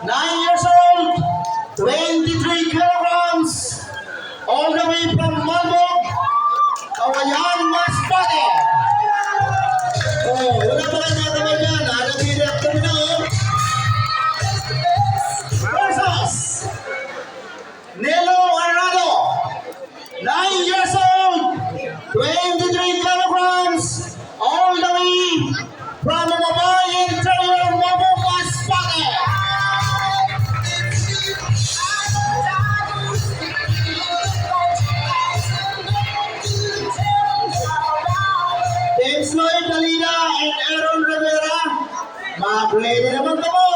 9 years old, 23 kilograms, all the way from Malbog, Kawayan, Masbate. Oh, wala pa kayo mga kamay dyan. Nag-direct kami na, oh. Versus Nelo Arado, 9 years old, 23 kilograms, all the way from Mabay Interior, Mabog, Masbate. James Lloyd Dalina and Aaron Rivera, mag-ready naman kamo.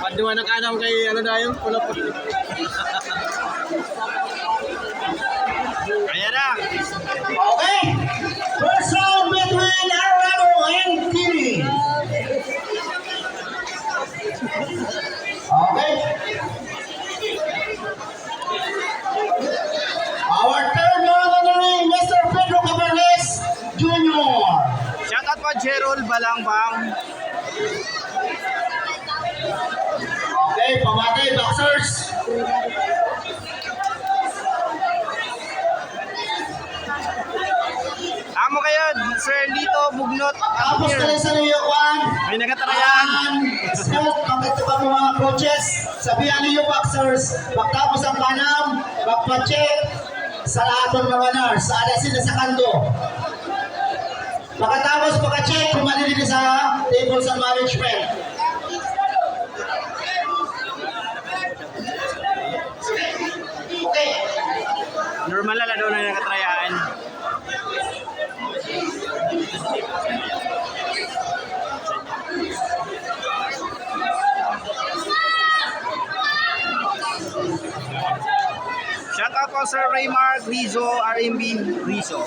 Panduan ng kanam kay ano na yun, pula puti. Kaya na. Okay, first round between Arado and Kiri. Okay. Our third man on the ring, Mr. Pedro Cabernes Jr. Shoutout po Gerald Balangbang. Okay, pamatay, boxers. Amo kayo, Sir Lito Bugnot. Tapos ka rin sa New York May nagatarayan. Scout, pagkito ka mga coaches, sabihan niyo boxers, pagtapos ang panam, magpa-check sa lahat ng mga nurse, ada sila sa kando. Pagkatapos pagka-check, kumali din sa table sa management. Okay. Normal na daw na nakatrayaan. Shoutout po Sir Raymar Rizzo, RMB Rizzo.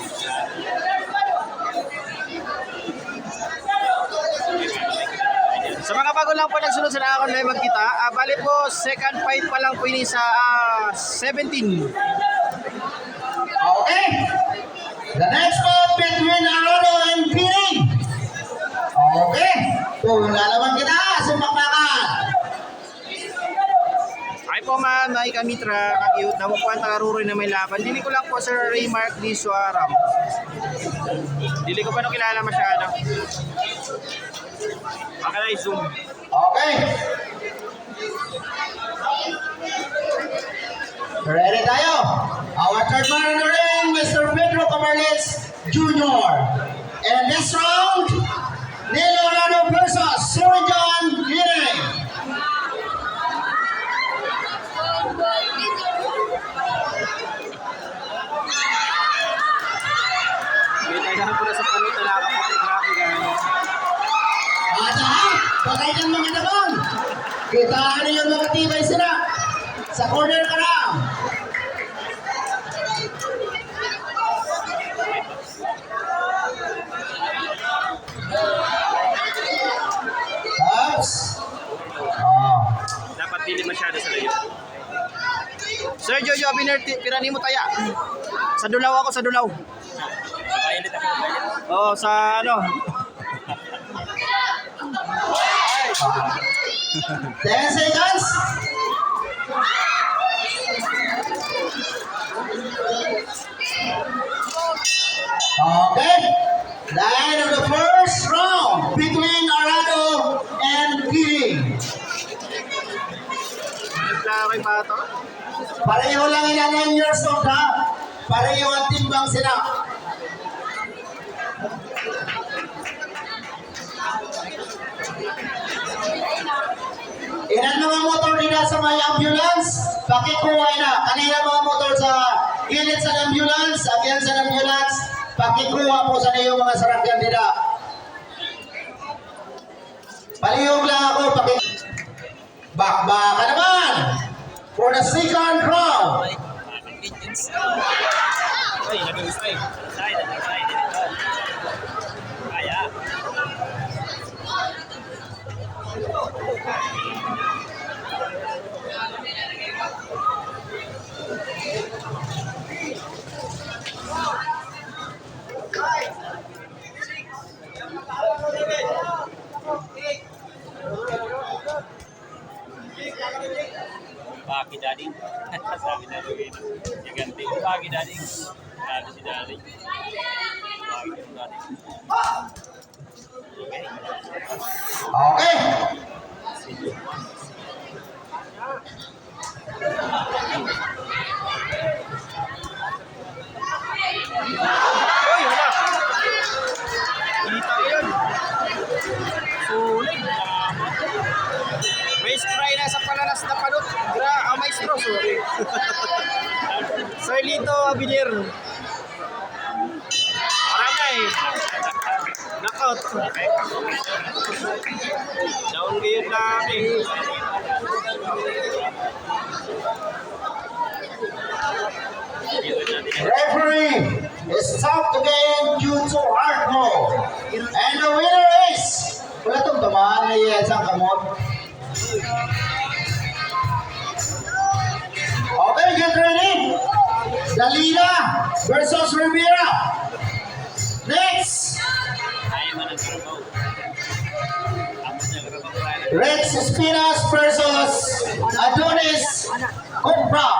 Sa mga bago lang po nagsunod sa nakakon na magkita, bali po second fight pa lang po ini sa 17. Okay. The next fight between Arado and Pining. Okay. Kung lalaman kita, sumakmakan. Ay po ma'am, ay kamitra, kakiyot, damo po ang tagaruroy na may laban. Dili ko lang po Sir Ray Mark Di Suaram. Dili ko pa no kilala masyado. Baka na i-zoom. Okay. Ready tayo. Our third man in the ring, Mr. Pedro Camarles Jr. And this round, Nilo Arado versus Sir John Giring. Kita na po na sa palit na nakaputi-grabe gano'n. Ata, patay ng mga damang. Kita ano yung mga tibay sila. Sa corner ka lang. Ups. Dapat dili masyado sa layo. Sir Jojo Pirani mo taya. Sa Dulaw ako, sa Dulaw. Oo, sa ano. 10 seconds. Okay. The end of the first round between Arado and Giring. Naglalaki pa ito. Pareho lang ilan 9 years old ha. Pareho ang timbang sila. Ilan mga motor nila sa may ambulance? Pakikuha na. Kanina mga motor sa gilid sa ambulance, agyan sa ambulance, pakikuha po sa niyo mga sarakyan nila. Palihog lang ako, bakbaka naman! For the second round. Ay, nag-gusto eh. Side. Kaya. Baki Daddy. Sabi na Rowena. Si Ganti. Baki Daddy. Sabi si Daddy. Baki Daddy. Okay. Okay. Uy, wala. Kita ko yun. Sulit. May spray na sa palalas na panot. Maestro, sorry. Sir Lito Abilier. Aramay. Knockout. Down ngayon namin. Referee stopped the game due to hard ball. And the winner is... Wala itong tamaan na isang kamot. Okay, get ready. Dalila versus Rivera. Next, Ayaw mo ng trabaho. Ako na trabaho. Rex Espinas versus Adonis Compra.